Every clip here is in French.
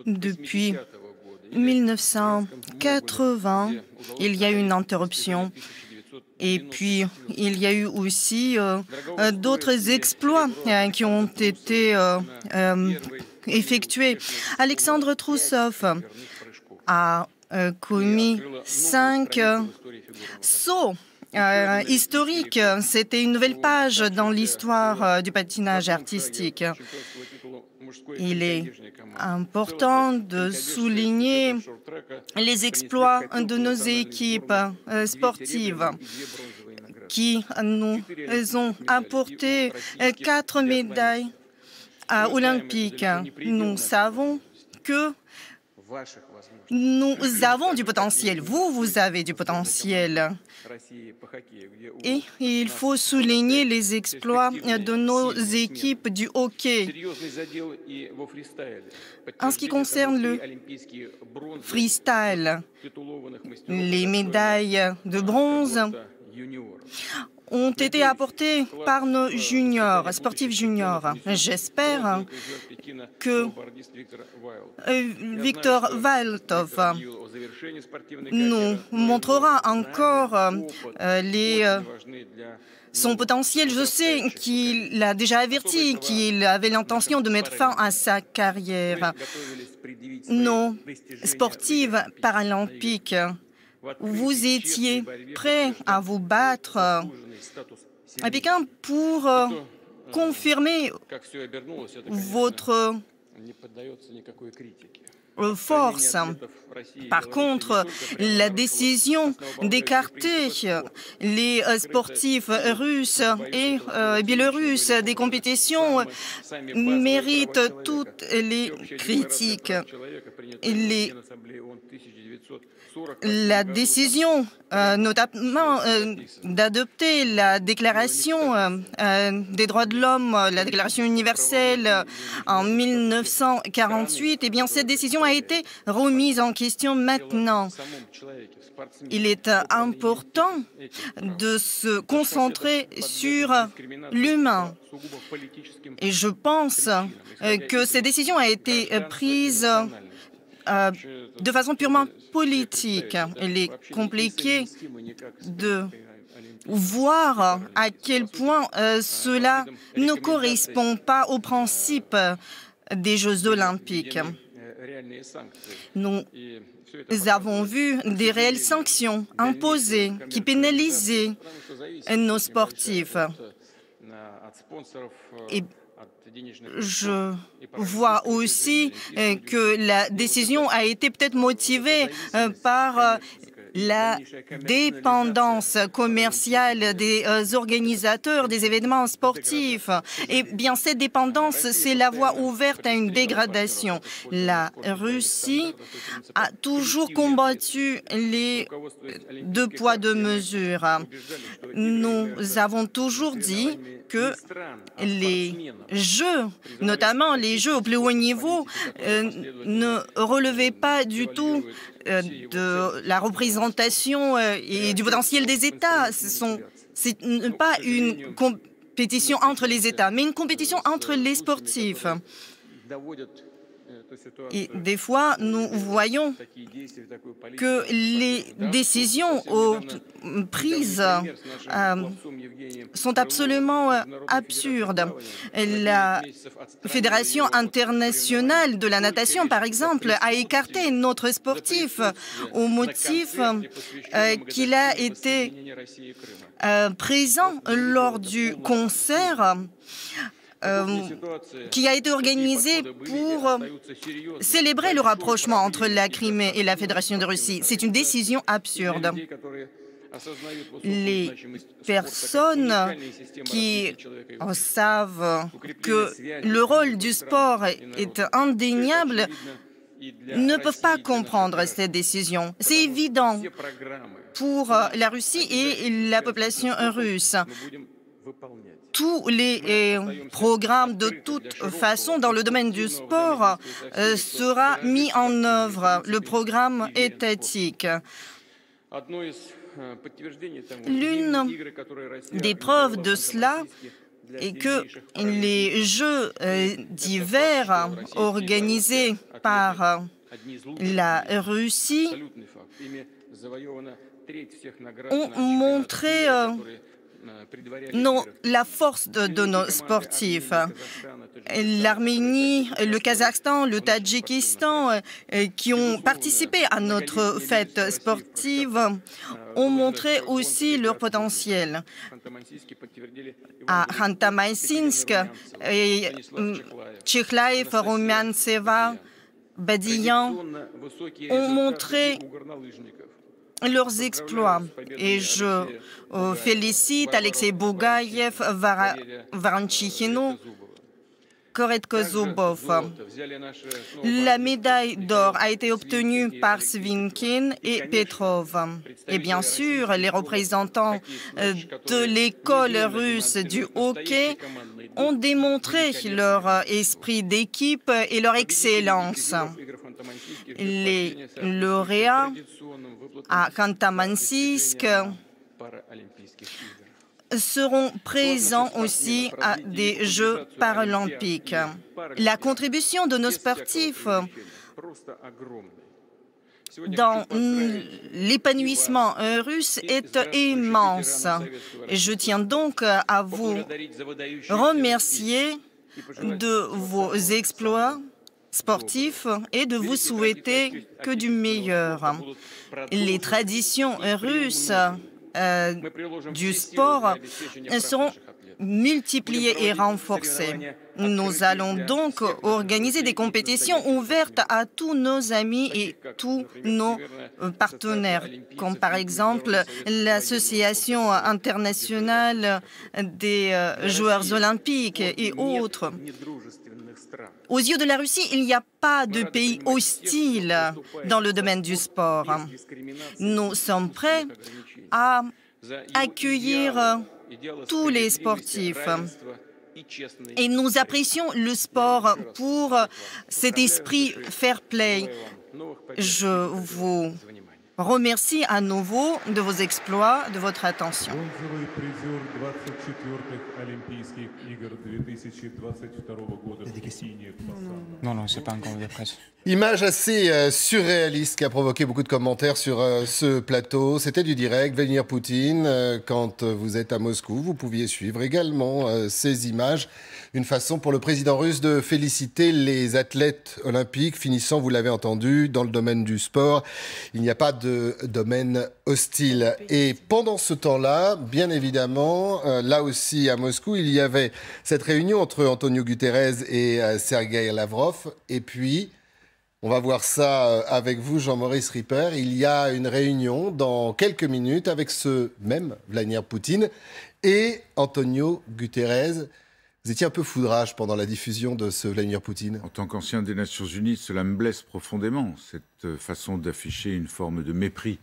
Depuis 1980, il y a eu une interruption. Et puis, il y a eu aussi d'autres exploits qui ont été effectués. Alexandre Troussov a commis 5 sauts historiques. C'était une nouvelle page dans l'histoire du patinage artistique. Il est important de souligner les exploits de nos équipes sportives qui nous ont apporté 4 médailles olympiques. Nous savons que nous avons du potentiel. Vous avez du potentiel. Et il faut souligner les exploits de nos équipes du hockey. En ce qui concerne le freestyle, les médailles de bronze ont été apportées par nos juniors, sportifs juniors. J'espère que Victor Vailtov nous montrera encore son potentiel. Je sais qu'il a déjà averti qu'il avait l'intention de mettre fin à sa carrière. Nos sportifs paralympiques, vous étiez prêts à vous battre à Pékin pour confirmer votre force. Par contre, la décision d'écarter les sportifs russes et biélorusses des compétitions mérite toutes les critiques. La décision, notamment d'adopter la déclaration des droits de l'homme, la déclaration universelle en 1948, eh bien, cette décision a été remise en question maintenant. Il est important de se concentrer sur l'humain. Et je pense que cette décision a été prise de façon purement politique. Il est compliqué de voir à quel point cela ne correspond pas aux principes des Jeux olympiques. Nous avons vu des réelles sanctions imposées qui pénalisaient nos sportifs. Et je vois aussi que la décision a été peut-être motivée par la dépendance commerciale des organisateurs des événements sportifs. Et bien, cette dépendance, c'est la voie ouverte à une dégradation. La Russie a toujours combattu les 2 poids 2 mesures. Nous avons toujours dit que les Jeux, notamment les Jeux au plus haut niveau, ne relevaient pas du tout de la représentation et du potentiel des États. C'est pas une compétition entre les États, mais une compétition entre les sportifs. Et des fois, nous voyons que les décisions prises sont absolument absurdes. La Fédération internationale de la natation, par exemple, a écarté notre sportif au motif qu'il a été présent lors du concert qui a été organisé pour célébrer le rapprochement entre la Crimée et la Fédération de Russie. C'est une décision absurde. Les personnes qui savent que le rôle du sport est indéniable ne peuvent pas comprendre cette décision. C'est évident pour la Russie et la population russe. Tous les programmes, de toute façon, dans le domaine du sport, sera mis en œuvre, le programme étatique. L'une des preuves de cela, et que les Jeux d'hiver organisés par la Russie ont montré la force de nos sportifs. L'Arménie, le Kazakhstan, le Tadjikistan, qui ont participé à notre fête sportive, ont montré aussi leur potentiel. À Khanty-Mansiysk, Tchekhlaev, Rumiantseva, Badiyan ont montré leurs exploits. Et je félicite Alexei Bougaïev, Varanchikhinu, Koretko Zubov. La médaille d'or a été obtenue par Svinkin et Petrov. Et bien sûr, les représentants de l'école russe du hockey ont démontré leur esprit d'équipe et leur excellence. Les lauréats à Khanty-Mansiysk seront présents aussi à des Jeux paralympiques. La contribution de nos sportifs dans l'épanouissement russe est immense. Je tiens donc à vous remercier de vos exploits sportifs et de vous souhaiter que du meilleur. Les traditions russes du sport seront multipliées et renforcées. Nous allons donc organiser des compétitions ouvertes à tous nos amis et tous nos partenaires, comme par exemple l'Association internationale des joueurs olympiques et autres. Aux yeux de la Russie, il n'y a pas de pays hostile dans le domaine du sport. Nous sommes prêts à accueillir tous les sportifs. Et nous apprécions le sport pour cet esprit fair play. Je vous remercie à nouveau de vos exploits, de votre attention. Non, c'est pas encore de presse. Image assez surréaliste qui a provoqué beaucoup de commentaires sur ce plateau. C'était du direct. Vladimir Poutine, quand vous êtes à Moscou, vous pouviez suivre également ces images. Une façon pour le président russe de féliciter les athlètes olympiques, finissant, vous l'avez entendu, dans le domaine du sport. Il n'y a pas de domaine hostile. Et pendant ce temps-là, bien évidemment, là aussi à Moscou, il y avait cette réunion entre Antonio Guterres et Sergueï Lavrov. Et puis, on va voir ça avec vous, Jean-Maurice Ripper. Il y a une réunion dans quelques minutes avec ce même Vladimir Poutine et Antonio Guterres. Vous étiez un peu foudrage pendant la diffusion de ce Vladimir Poutine. En tant qu'ancien des Nations Unies, cela me blesse profondément, cette façon d'afficher une forme de mépris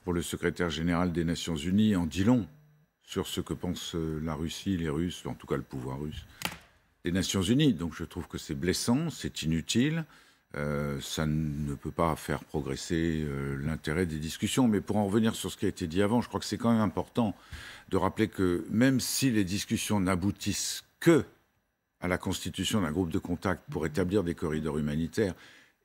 pour le secrétaire général des Nations Unies en dit long sur ce que pense la Russie, les Russes, en tout cas le pouvoir russe, des Nations Unies. Donc je trouve que c'est blessant, c'est inutile, ça ne peut pas faire progresser l'intérêt des discussions. Mais pour en revenir sur ce qui a été dit avant, je crois que c'est quand même important de rappeler que même si les discussions n'aboutissent que à la constitution d'un groupe de contact pour établir des corridors humanitaires,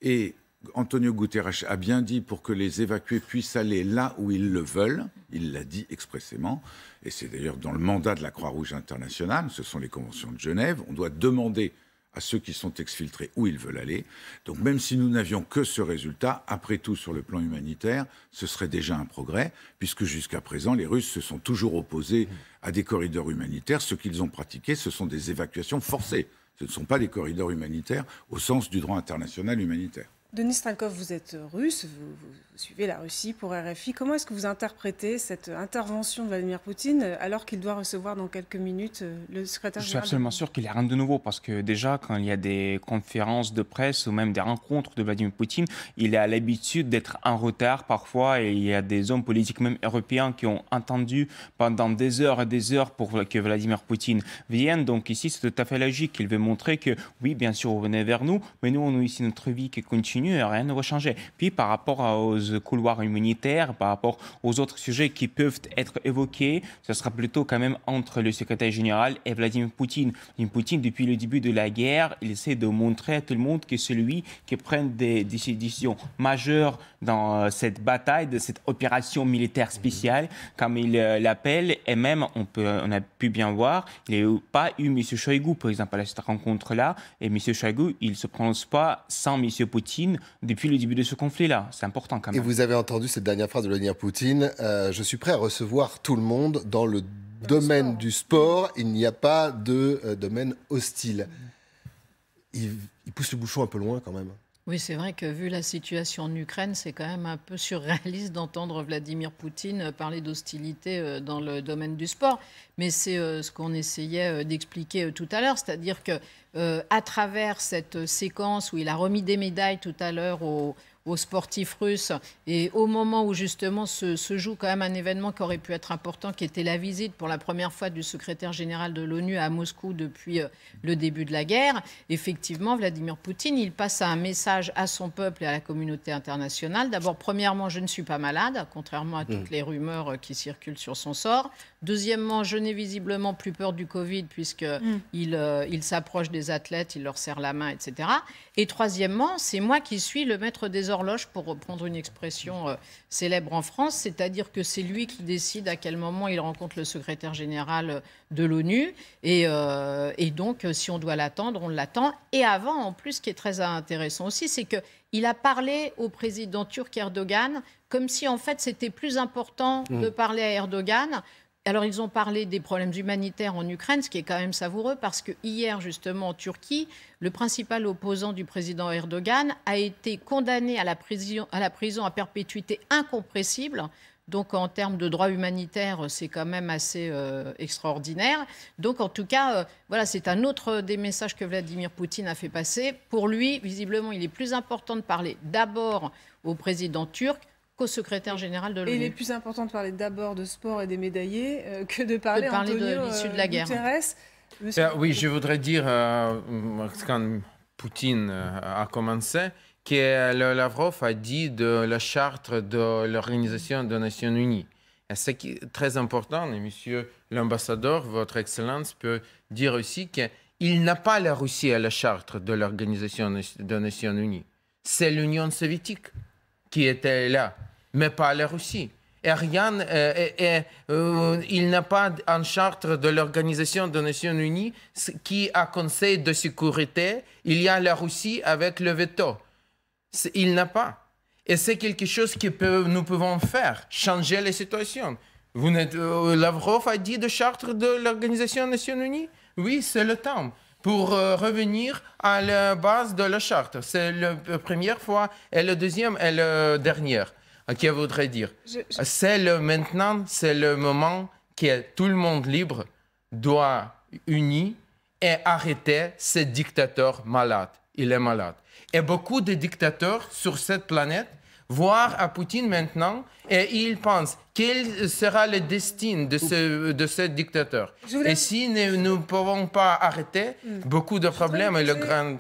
et Antonio Guterres a bien dit pour que les évacués puissent aller là où ils le veulent, il l'a dit expressément, et c'est d'ailleurs dans le mandat de la Croix-Rouge internationale, ce sont les conventions de Genève, on doit demander à ceux qui sont exfiltrés où ils veulent aller. Donc même si nous n'avions que ce résultat, après tout sur le plan humanitaire, ce serait déjà un progrès, puisque jusqu'à présent, les Russes se sont toujours opposés à des corridors humanitaires. Ce qu'ils ont pratiqué, ce sont des évacuations forcées. Ce ne sont pas des corridors humanitaires au sens du droit international humanitaire. Denis Strelkov, vous êtes russe, vous suivez la Russie pour RFI. Comment est-ce que vous interprétez cette intervention de Vladimir Poutine alors qu'il doit recevoir dans quelques minutes le secrétaire général? Je suis absolument sûr qu'il n'y a rien de nouveau parce que déjà, quand il y a des conférences de presse ou même des rencontres de Vladimir Poutine, il a l'habitude d'être en retard parfois et il y a des hommes politiques, même européens, qui ont attendu pendant des heures et des heures pour que Vladimir Poutine vienne. Donc ici, c'est tout à fait logique. Il veut montrer que, oui, bien sûr, vous venez vers nous, mais nous, on a ici notre vie qui continue. continue et rien ne va changer. Puis par rapport aux couloirs humanitaires, par rapport aux autres sujets qui peuvent être évoqués, ce sera plutôt quand même entre le secrétaire général et Vladimir Poutine. Vladimir Poutine, depuis le début de la guerre, il essaie de montrer à tout le monde que c'est lui qui prend des décisions majeures dans cette bataille, de cette opération militaire spéciale, comme il l'appelle, et même on a pu bien voir, il n'y a pas eu M. Shoigu, par exemple, à cette rencontre-là, et M. Shoigu, il ne se prononce pas sans M. Poutine depuis le début de ce conflit-là. C'est important quand même. Et vous avez entendu cette dernière phrase de Vladimir Poutine, je suis prêt à recevoir tout le monde dans le domaine du sport, il n'y a pas de domaine hostile. Il pousse le bouchon un peu loin quand même. Oui, c'est vrai que vu la situation en Ukraine, c'est quand même un peu surréaliste d'entendre Vladimir Poutine parler d'hostilité dans le domaine du sport. Mais c'est ce qu'on essayait d'expliquer tout à l'heure, c'est-à-dire que à travers cette séquence où il a remis des médailles tout à l'heure aux sportifs russes, et au moment où justement se joue quand même un événement qui aurait pu être important, qui était la visite pour la première fois du secrétaire général de l'ONU à Moscou depuis le début de la guerre, effectivement, Vladimir Poutine, il passe un message à son peuple et à la communauté internationale. D'abord, premièrement, je ne suis pas malade, contrairement à toutes les rumeurs qui circulent sur son sort. Deuxièmement, je n'ai visiblement plus peur du Covid puisqu'il s'approche des athlètes, il leur serre la main, etc. Et troisièmement, c'est moi qui suis le maître des horloges, pour reprendre une expression célèbre en France, c'est-à-dire que c'est lui qui décide à quel moment il rencontre le secrétaire général de l'ONU. Et donc, si on doit l'attendre, on l'attend. Et avant, en plus, ce qui est très intéressant aussi, c'est qu'il a parlé au président turc Erdogan comme si, en fait, c'était plus important de parler à Erdogan. Alors, ils ont parlé des problèmes humanitaires en Ukraine, ce qui est quand même savoureux, parce que hier, justement, en Turquie, le principal opposant du président Erdogan a été condamné à la prison à perpétuité incompressible. Donc, en termes de droits humanitaires, c'est quand même assez extraordinaire. Donc, en tout cas, voilà, c'est un autre des messages que Vladimir Poutine a fait passer. Pour lui, visiblement, il est plus important de parler d'abord au président turc qu'au secrétaire général de l'ONU. Et il est plus important de parler d'abord de sport et des médaillés que de parler, de l'issue de la guerre. Oui, je voudrais dire, quand Poutine a commencé, que Lavrov a dit de la charte de l'Organisation des Nations Unies. Et ce qui est très important, et monsieur l'ambassadeur, votre Excellence, peut dire aussi qu'il n'a pas la Russie à la charte de l'Organisation des Nations Unies. C'est l'Union soviétique qui était là, mais pas la Russie. Et rien, il n'a pas en charte de l'Organisation des Nations Unies qui a Conseil de sécurité. Il y a la Russie avec le veto. Il n'a pas. Et c'est quelque chose que nous pouvons faire, changer la situation. Lavrov a dit de charte de l'Organisation des Nations Unies. Oui, c'est le temps pour revenir à la base de la charte. C'est la première fois et la deuxième et la dernière. Qui voudrait dire, maintenant, c'est le moment que tout le monde libre doit unir et arrêter ce dictateur malade. Il est malade. Et beaucoup de dictateurs sur cette planète voient à Poutine maintenant et ils pensent quel sera le destin de ce dictateur. Et si nous ne pouvons pas arrêter, beaucoup de problèmes et le grand...